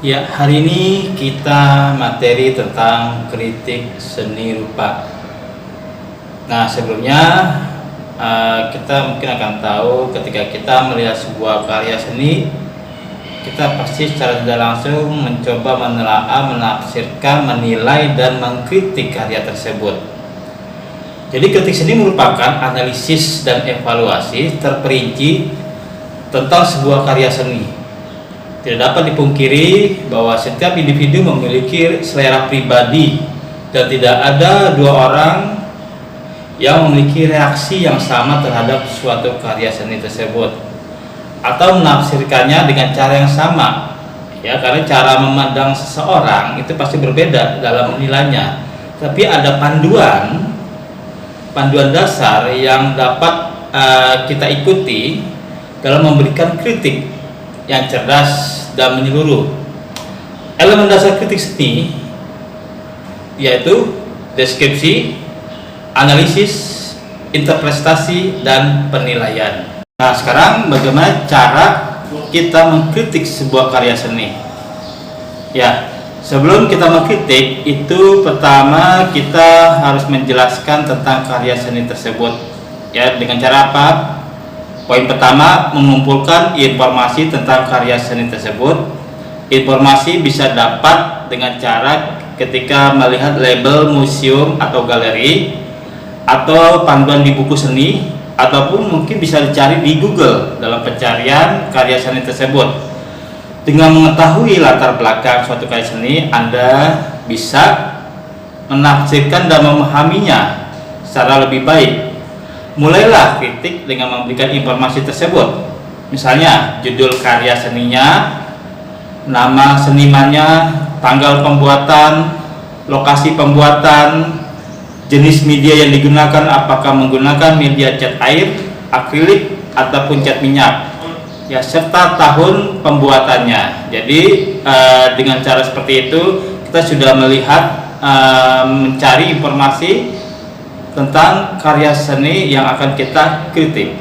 Ya, hari ini kita materi tentang kritik seni rupa. Nah, sebelumnya kita mungkin akan tahu ketika kita melihat sebuah karya seni, kita pasti secara tidak langsung mencoba menelaah, menafsirkan, menilai, dan mengkritik karya tersebut. Jadi kritik seni merupakan analisis dan evaluasi terperinci tentang sebuah karya seni. Tidak dapat dipungkiri bahwa setiap individu memiliki selera pribadi dan tidak ada dua orang yang memiliki reaksi yang sama terhadap suatu karya seni tersebut atau menafsirkannya dengan cara yang sama. Ya, karena cara memandang seseorang itu pasti berbeda dalam menilainya. Tapi ada panduan dasar yang dapat kita ikuti dalam memberikan kritik yang cerdas dan menyeluruh. Elemen dasar kritik seni yaitu deskripsi, analisis, interpretasi, dan penilaian. Nah, sekarang bagaimana cara kita mengkritik sebuah karya seni? Ya, sebelum kita mengkritik itu pertama kita harus menjelaskan tentang karya seni tersebut. Ya, dengan cara apa? Poin pertama, mengumpulkan informasi tentang karya seni tersebut. Informasi bisa dapat dengan cara ketika melihat label museum atau galeri, atau panduan di buku seni, ataupun mungkin bisa dicari di Google dalam pencarian karya seni tersebut. Dengan mengetahui latar belakang suatu karya seni, Anda bisa menafsirkan dan memahaminya secara lebih baik. Mulailah kritik dengan memberikan informasi tersebut. Misalnya judul karya seninya, nama senimannya, tanggal pembuatan, lokasi pembuatan, jenis media yang digunakan, apakah menggunakan media cat air, akrilik, ataupun cat minyak, ya, serta tahun pembuatannya. Jadi dengan cara seperti itu kita sudah melihat mencari informasi tentang karya seni yang akan kita kritik.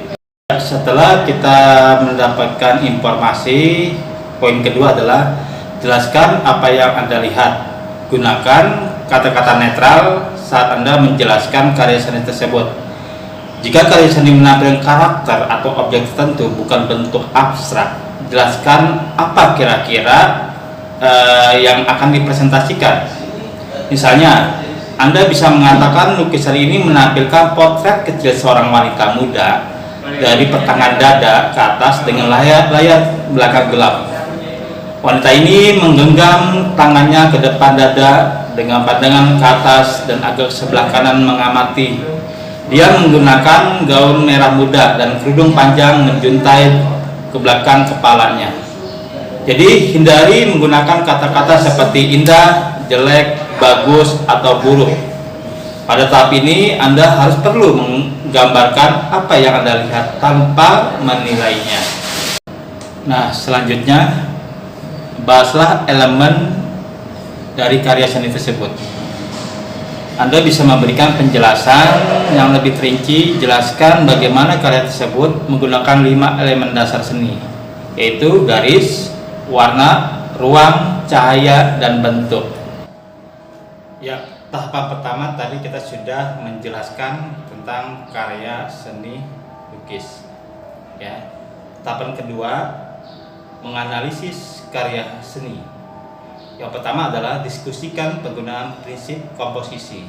Setelah kita mendapatkan informasi, poin kedua adalah jelaskan apa yang Anda lihat. Gunakan kata-kata netral saat Anda menjelaskan karya seni tersebut. Jika karya seni menampilkan karakter atau objek tertentu, bukan bentuk abstrak, jelaskan apa kira-kira yang akan dipresentasikan. Misalnya, Anda bisa mengatakan lukisan ini menampilkan potret kecil seorang wanita muda dari pertengahan dada ke atas dengan layar belakang gelap. Wanita ini menggenggam tangannya ke depan dada dengan pandangan ke atas dan agak sebelah kanan mengamati. Dia menggunakan gaun merah muda dan kerudung panjang menjuntai ke belakang kepalanya. Jadi hindari menggunakan kata-kata seperti indah, jelek, bagus, atau buruk. Pada tahap ini Anda harus perlu menggambarkan apa yang Anda lihat tanpa menilainya. Nah, selanjutnya bahaslah elemen dari karya seni tersebut. Anda bisa memberikan penjelasan yang lebih rinci. Jelaskan bagaimana karya tersebut menggunakan 5 elemen dasar seni, yaitu garis, warna, ruang, cahaya, dan bentuk. Ya, tahapan pertama tadi kita sudah menjelaskan tentang karya seni lukis. Ya, tahapan kedua menganalisis karya seni. Yang pertama adalah diskusikan penggunaan prinsip komposisi.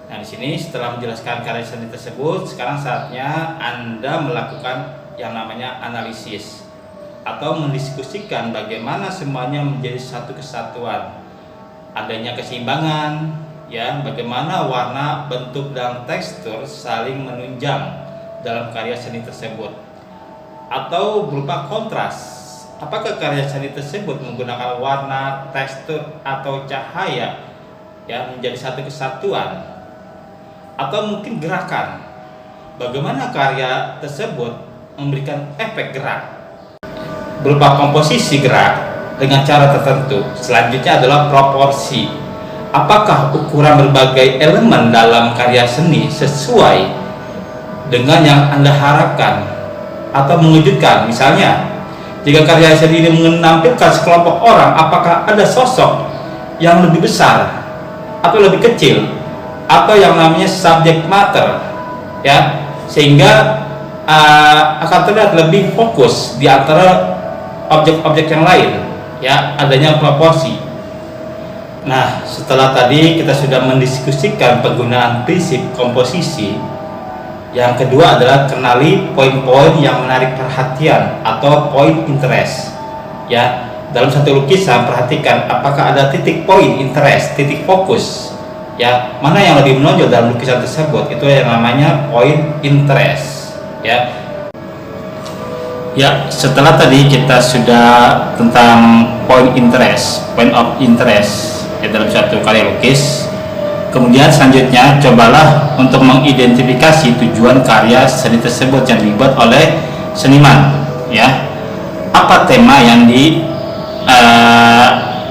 Nah, di sini setelah menjelaskan karya seni tersebut, sekarang saatnya Anda melakukan yang namanya analisis atau mendiskusikan bagaimana semuanya menjadi satu kesatuan. Adanya keseimbangan, ya, bagaimana warna, bentuk, dan tekstur saling menunjang dalam karya seni tersebut, atau berupa kontras. Apakah karya seni tersebut menggunakan warna, tekstur, atau cahaya, ya, menjadi satu kesatuan, atau mungkin gerakan? Bagaimana karya tersebut memberikan efek gerak berupa komposisi gerak dengan cara tertentu. Selanjutnya adalah proporsi. Apakah ukuran berbagai elemen dalam karya seni sesuai dengan yang Anda harapkan atau mengejutkan? Misalnya, Jika karya seni ini menampilkan sekelompok orang, apakah ada sosok yang lebih besar atau lebih kecil, atau yang namanya subject matter, ya, sehingga akan terlihat lebih fokus di antara objek-objek yang lain, ya, adanya proporsi. Nah, setelah tadi kita sudah mendiskusikan penggunaan prinsip komposisi, yang kedua adalah kenali poin-poin yang menarik perhatian atau point interest, ya. Dalam satu lukisan, perhatikan apakah ada titik poin interest, titik fokus, ya, mana yang lebih menonjol dalam lukisan tersebut. Itu yang namanya point interest, ya. Ya, setelah tadi kita sudah tentang point interest, point of interest, ya, dalam satu karya lukis. Kemudian selanjutnya cobalah untuk mengidentifikasi tujuan karya seni tersebut yang dibuat oleh seniman, ya. Apa tema yang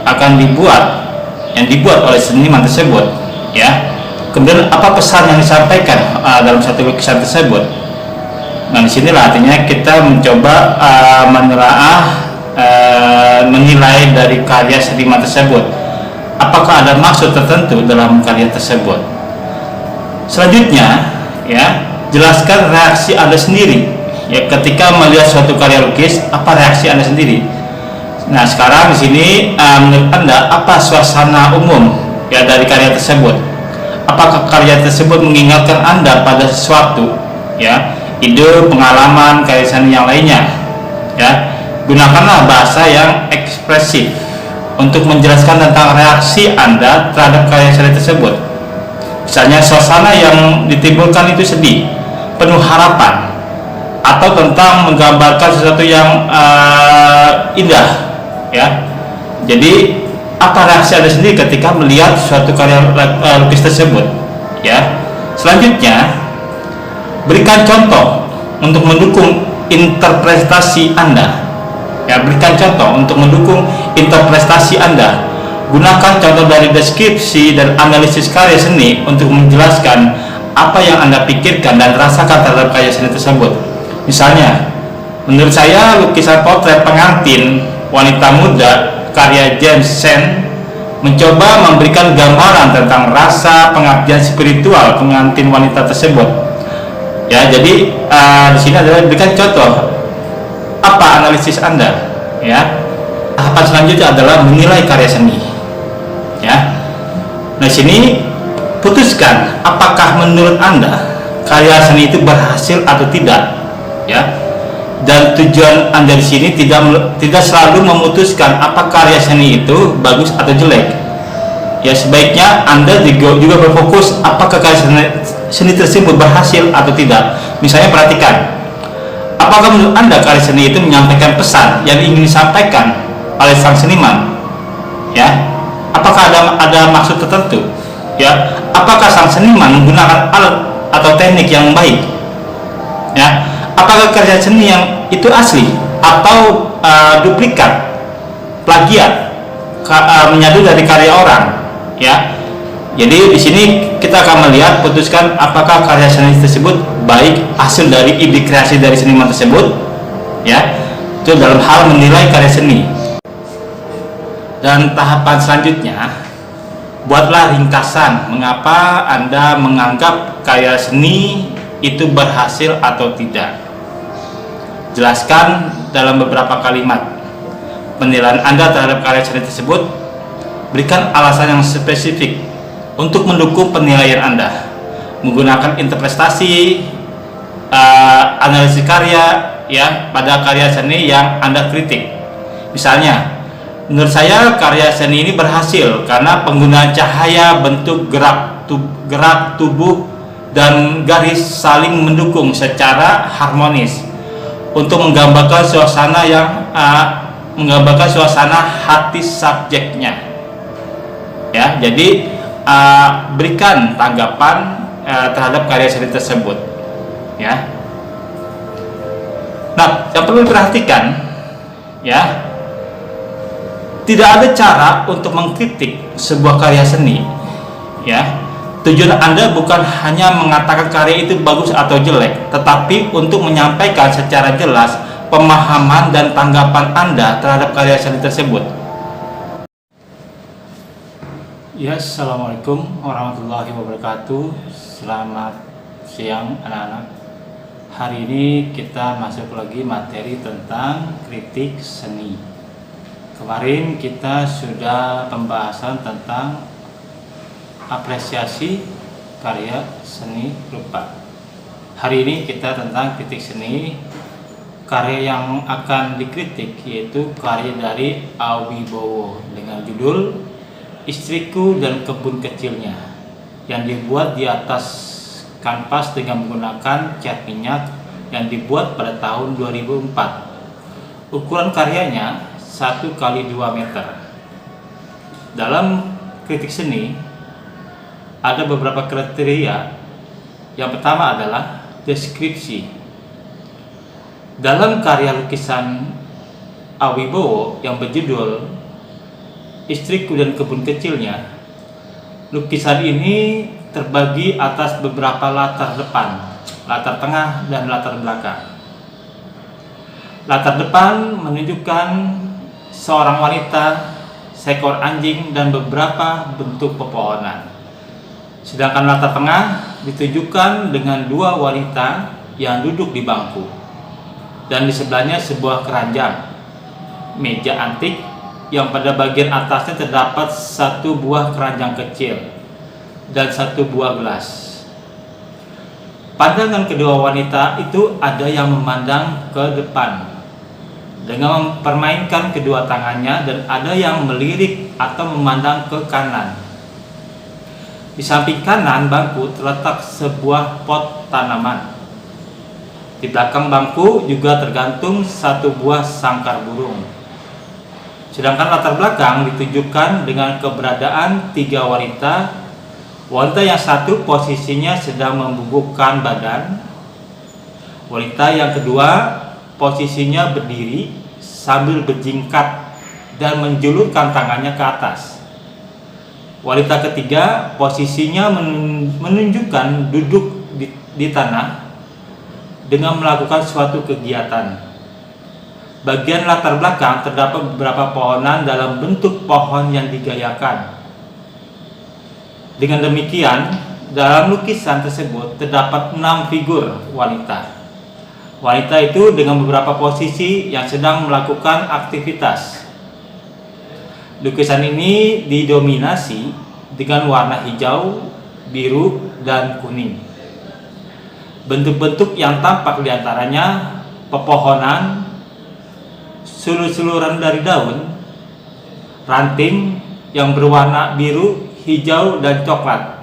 akan dibuat oleh seniman tersebut, ya. Kemudian apa pesan yang disampaikan dalam satu lukisan tersebut. Nah, disinilah artinya kita mencoba menilai dari karya seniman tersebut, apakah ada maksud tertentu dalam karya tersebut. Selanjutnya, ya, jelaskan reaksi Anda sendiri, ya, ketika melihat suatu karya lukis. Apa reaksi Anda sendiri? Nah, sekarang di sini menurut Anda apa suasana umum, ya, dari karya tersebut? Apakah karya tersebut mengingatkan Anda pada sesuatu, ya, ide, pengalaman, karya seni yang lainnya, ya? Gunakanlah bahasa yang ekspresif untuk menjelaskan tentang reaksi Anda terhadap karya seni tersebut. Misalnya suasana yang ditimbulkan itu sedih, penuh harapan, atau tentang menggambarkan sesuatu yang indah, ya. Jadi apa reaksi Anda sendiri ketika melihat suatu karya lukis tersebut, ya. Selanjutnya, berikan contoh untuk mendukung interpretasi Anda, ya. Berikan contoh untuk mendukung interpretasi Anda. Gunakan contoh dari deskripsi dan analisis karya seni untuk menjelaskan apa yang Anda pikirkan dan rasakan terhadap karya seni tersebut. Misalnya, menurut saya lukisan potret pengantin wanita muda karya James Sen mencoba memberikan gambaran tentang rasa pengabdian spiritual pengantin wanita tersebut, ya. Jadi di sini adalah berikan contoh. Apa analisis Anda, ya? Tahapan selanjutnya adalah menilai karya seni, ya. Nah, di sini putuskan apakah menurut Anda karya seni itu berhasil atau tidak, ya. Dan tujuan Anda di sini tidak selalu memutuskan apa karya seni itu bagus atau jelek, ya. Sebaiknya Anda juga berfokus apakah karya seni tersebut berhasil atau tidak. Misalnya, perhatikan apakah menurut Anda karya seni itu menyampaikan pesan yang ingin disampaikan oleh sang seniman, ya. Apakah ada maksud tertentu, ya. Apakah sang seniman menggunakan alat atau teknik yang baik, ya. Apakah karya seni yang itu asli atau duplikat, plagiat, menyadu dari karya orang, ya. Jadi di sini kita akan melihat, putuskan apakah karya seni tersebut baik, hasil dari ide kreasi dari seniman tersebut, ya. Itu dalam hal menilai karya seni. Dan tahapan selanjutnya, buatlah ringkasan mengapa Anda menganggap karya seni itu berhasil atau tidak. Jelaskan dalam beberapa kalimat penilaian Anda terhadap karya seni tersebut. Berikan alasan yang spesifik untuk mendukung penilaian Anda. Menggunakan interpretasi, analisis karya, ya, pada karya seni yang Anda kritik. Misalnya, menurut saya karya seni ini berhasil karena penggunaan cahaya, bentuk, gerak tubuh, dan garis saling mendukung secara harmonis untuk menggambarkan suasana hati subjeknya, ya. Jadi berikan tanggapan terhadap karya seni tersebut, ya. Nah, yang perlu diperhatikan, ya, tidak ada cara untuk mengkritik sebuah karya seni, ya. Tujuan Anda bukan hanya mengatakan karya itu bagus atau jelek, tetapi untuk menyampaikan secara jelas pemahaman dan tanggapan Anda terhadap karya seni tersebut. Ya, assalamualaikum warahmatullahi wabarakatuh. Selamat siang anak-anak. Hari ini kita masuk lagi materi tentang kritik seni. Kemarin kita sudah pembahasan tentang apresiasi karya seni rupa. Hari ini kita tentang kritik seni. Karya yang akan dikritik yaitu karya dari Awibowo dengan judul Istriku dan Kebun Kecilnya, yang dibuat di atas kanvas dengan menggunakan cat minyak yang dibuat pada tahun 2004. Ukuran karyanya 1 kali 2 meter. Dalam kritik seni ada beberapa kriteria. Yang pertama adalah deskripsi. Dalam karya lukisan Awibowo yang berjudul Istriku dan Kebun Kecilnya, lukisan ini terbagi atas beberapa latar depan, latar tengah, dan latar belakang. Latar depan menunjukkan seorang wanita, seekor anjing, dan beberapa bentuk pepohonan. Sedangkan latar tengah ditunjukkan dengan 2 wanita yang duduk di bangku, dan di sebelahnya sebuah keranjang, meja antik, yang pada bagian atasnya terdapat 1 buah keranjang kecil dan 1 buah gelas. Pandangan kedua wanita itu ada yang memandang ke depan dengan mempermainkan kedua tangannya, dan ada yang melirik atau memandang ke kanan. Di samping kanan bangku terletak sebuah pot tanaman. Di belakang bangku juga tergantung 1 buah sangkar burung. Sedangkan latar belakang ditunjukkan dengan keberadaan 3 wanita. Wanita yang satu posisinya sedang membungkukkan badan. Wanita yang kedua posisinya berdiri sambil berjingkat dan menjulurkan tangannya ke atas. Wanita ketiga posisinya menunjukkan duduk di tanah dengan melakukan suatu kegiatan. Bagian latar belakang terdapat beberapa pohonan dalam bentuk pohon yang digayakan. Dengan demikian, dalam lukisan tersebut terdapat 6 figur wanita. Wanita itu dengan beberapa posisi yang sedang melakukan aktivitas. Lukisan ini didominasi dengan warna hijau, biru, dan kuning. Bentuk-bentuk yang tampak diantaranya pepohonan, sulur-suluran dari daun, ranting yang berwarna biru, hijau, dan coklat.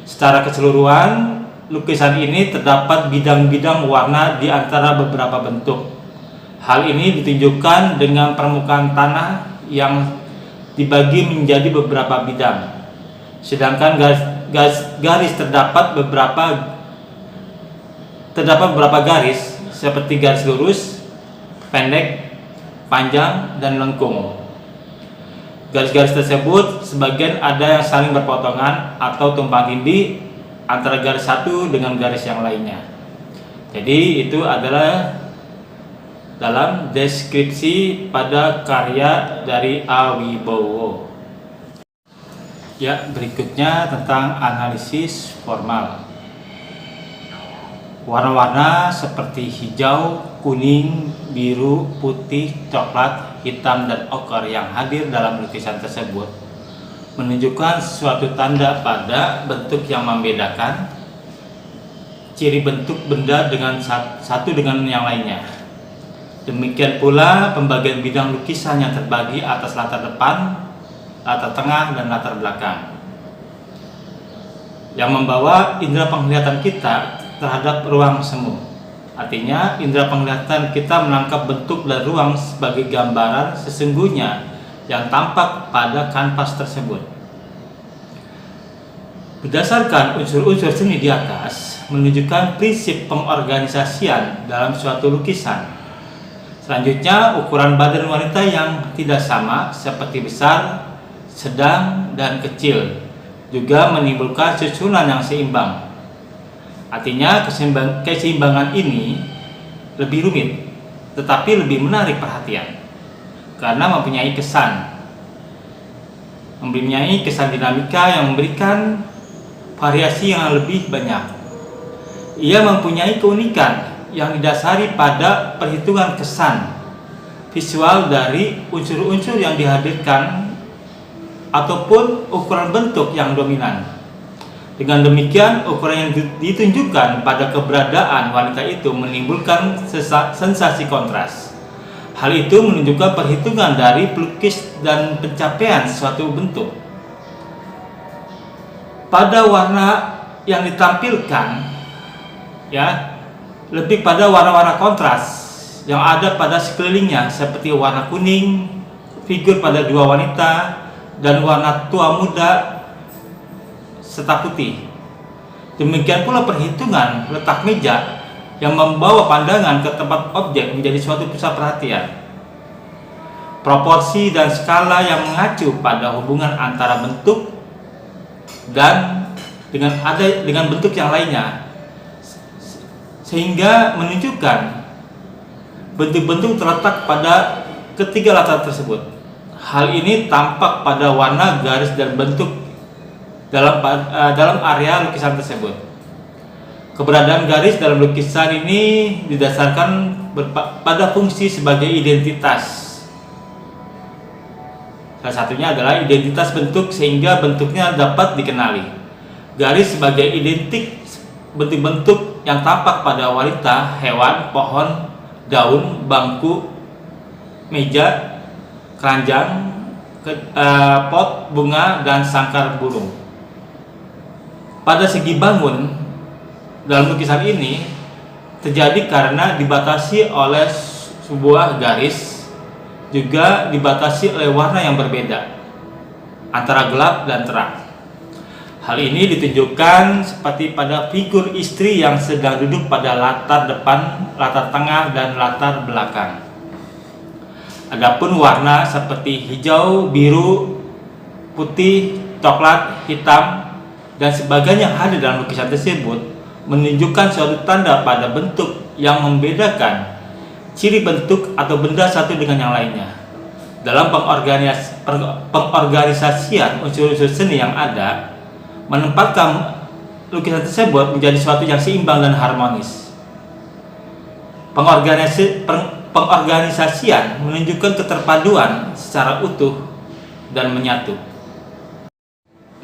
Secara keseluruhan, lukisan ini terdapat bidang-bidang warna di antara beberapa bentuk. Hal ini ditunjukkan dengan permukaan tanah yang dibagi menjadi beberapa bidang. Sedangkan garis terdapat beberapa garis seperti garis lurus, pendek, panjang, dan lengkung. Garis-garis tersebut sebagian ada yang saling berpotongan atau tumpang tindih antara garis satu dengan garis yang lainnya. Jadi itu adalah dalam deskripsi pada karya dari Awibowo. Ya, berikutnya tentang analisis formal. Warna-warna seperti hijau, kuning, biru, putih, coklat, hitam, dan oker yang hadir dalam lukisan tersebut menunjukkan suatu tanda pada bentuk yang membedakan ciri bentuk benda dengan satu dengan yang lainnya. Demikian pula pembagian bidang lukisan yang terbagi atas latar depan, latar tengah, dan latar belakang, yang membawa indera penglihatan kita terhadap ruang semu. Artinya, indera penglihatan kita menangkap bentuk dan ruang sebagai gambaran sesungguhnya yang tampak pada kanvas tersebut. Berdasarkan unsur-unsur seni di atas, menunjukkan prinsip pengorganisasian dalam suatu lukisan. Selanjutnya, ukuran badan wanita yang tidak sama seperti besar, sedang, dan kecil juga menimbulkan susunan yang seimbang. Artinya keseimbangan ini lebih rumit tetapi lebih menarik perhatian karena mempunyai kesan dinamika yang memberikan variasi yang lebih banyak. Ia mempunyai keunikan yang didasari pada perhitungan kesan visual dari unsur-unsur yang dihadirkan ataupun ukuran bentuk yang dominan. Dengan demikian, ukuran yang ditunjukkan pada keberadaan wanita itu menimbulkan sensasi kontras. Hal itu menunjukkan perhitungan dari pelukis dan pencapaian suatu bentuk. Pada warna yang ditampilkan, ya, lebih pada warna-warna kontras yang ada pada sekelilingnya, seperti warna kuning, figur pada dua wanita, dan warna tua muda serta putih. Demikian pula perhitungan letak meja yang membawa pandangan ke tempat objek menjadi suatu pusat perhatian. Proporsi dan skala yang mengacu pada hubungan antara bentuk dan dengan bentuk yang lainnya, sehingga menunjukkan bentuk-bentuk terletak pada ketiga latar tersebut. Hal ini tampak pada warna, garis, dan bentuk dalam area lukisan tersebut. Keberadaan garis dalam lukisan ini didasarkan pada fungsi sebagai identitas. Salah satunya adalah identitas bentuk sehingga bentuknya dapat dikenali. Garis sebagai identik bentuk-bentuk yang tampak pada wanita, hewan, pohon, daun, bangku, meja, keranjang, pot, bunga, dan sangkar burung. Pada segi bangun dalam lukisan ini terjadi karena dibatasi oleh sebuah garis, juga dibatasi oleh warna yang berbeda antara gelap dan terang. Hal ini ditunjukkan seperti pada figur istri yang sedang duduk pada latar depan, latar tengah, dan latar belakang. Adapun warna seperti hijau, biru, putih, coklat, hitam, dan sebagainya yang hadir dalam lukisan tersebut menunjukkan suatu tanda pada bentuk yang membedakan ciri bentuk atau benda satu dengan yang lainnya. Dalam pengorganisasian unsur-unsur seni yang ada, menempatkan lukisan tersebut menjadi suatu yang seimbang dan harmonis. Pengorganisasian menunjukkan keterpaduan secara utuh dan menyatu.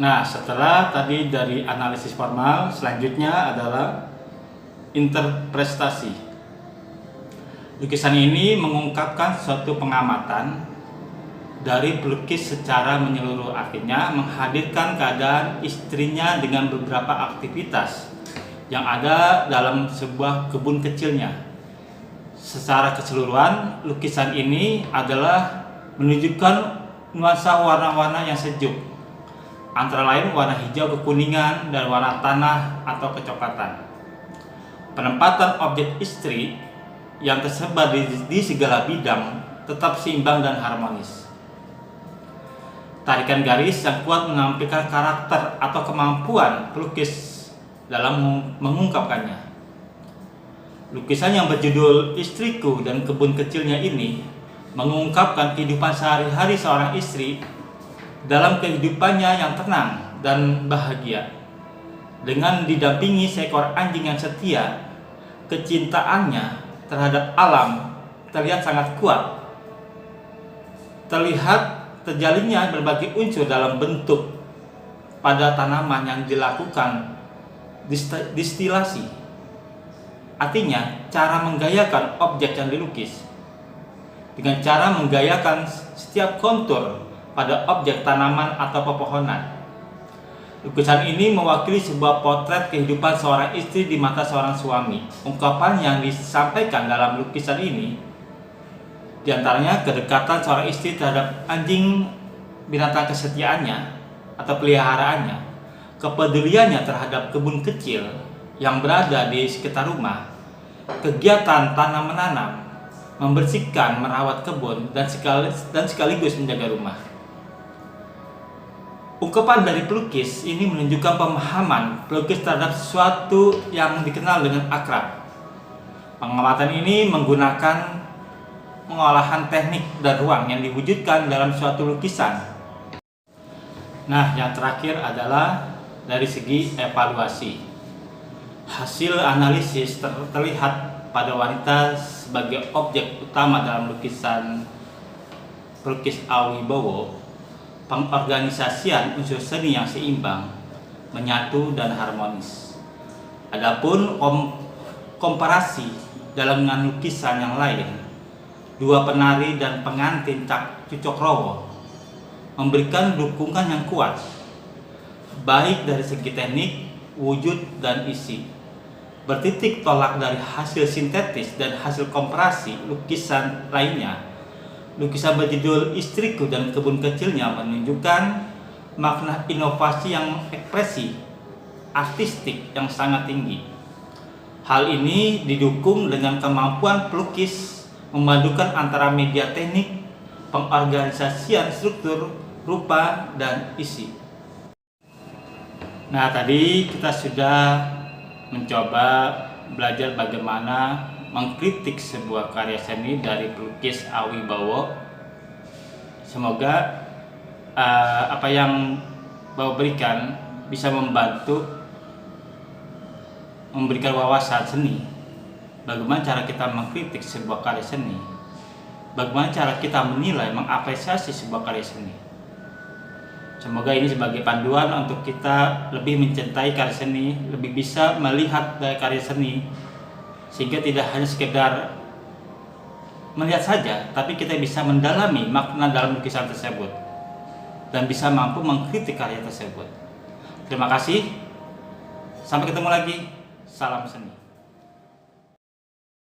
Nah, setelah tadi dari analisis formal, selanjutnya adalah interpretasi. Lukisan ini mengungkapkan suatu pengamatan dari pelukis secara menyeluruh, artinya menghadirkan keadaan istrinya dengan beberapa aktivitas yang ada dalam sebuah kebun kecilnya. Secara keseluruhan, lukisan ini adalah menunjukkan nuansa warna-warna yang sejuk, antara lain warna hijau kekuningan dan warna tanah atau kecoklatan. Penempatan objek istri yang tersebar di segala bidang tetap seimbang dan harmonis. Tarikan garis yang kuat menampilkan karakter atau kemampuan pelukis dalam mengungkapkannya. Lukisan yang berjudul Istriku dan Kebun Kecilnya ini mengungkapkan kehidupan sehari-hari seorang istri dalam kehidupannya yang tenang dan bahagia. Dengan didampingi seekor anjing yang setia, kecintaannya terhadap alam terlihat sangat kuat. Terlihat terjalinnya berbagai unsur dalam bentuk pada tanaman yang dilakukan distilasi. Artinya, cara menggayakan objek yang dilukis dengan cara menggayakan setiap kontur pada objek tanaman atau pepohonan. Lukisan ini mewakili sebuah potret kehidupan seorang istri di mata seorang suami. Ungkapan yang disampaikan dalam lukisan ini diantaranya kedekatan seorang istri terhadap anjing, binatang kesetiaannya atau peliharaannya, kepeduliannya terhadap kebun kecil yang berada di sekitar rumah, kegiatan tanam-menanam, membersihkan, merawat kebun, dan sekaligus menjaga rumah. Ungkapan dari pelukis ini menunjukkan pemahaman pelukis terhadap sesuatu yang dikenal dengan akrab. Pengamatan ini menggunakan pengolahan teknik dan ruang yang diwujudkan dalam suatu lukisan. Nah, yang terakhir adalah dari segi evaluasi. Hasil analisis terlihat pada wanita sebagai objek utama dalam lukisan pelukis Awibowo. Pengorganisasian unsur seni yang seimbang, menyatu dan harmonis. Adapun komparasi dalam dengan lukisan yang lain, dua penari dan pengantin Cak Cucokrowo memberikan dukungan yang kuat, baik dari segi teknik, wujud, dan isi. Bertitik tolak dari hasil sintetis dan hasil komparasi lukisan lainnya. Lukisan berjudul Istriku dan Kebun Kecilnya menunjukkan makna inovasi yang ekspresi artistik yang sangat tinggi. Hal ini didukung dengan kemampuan pelukis memadukan antara media teknik, pengorganisasian struktur, rupa, dan isi. Nah, tadi kita sudah mencoba belajar bagaimana mengkritik sebuah karya seni dari pelukis Awibowo. Semoga apa yang Bapak berikan bisa membantu memberikan wawasan seni. Bagaimana cara kita mengkritik sebuah karya seni? Bagaimana cara kita menilai, mengapresiasi sebuah karya seni? Semoga ini sebagai panduan untuk kita lebih mencintai karya seni, lebih bisa melihat dari karya seni, sehingga tidak hanya sekedar melihat saja, tapi kita bisa mendalami makna dalam lukisan tersebut dan bisa mampu mengkritik karya tersebut. Terima kasih, sampai ketemu lagi, salam seni.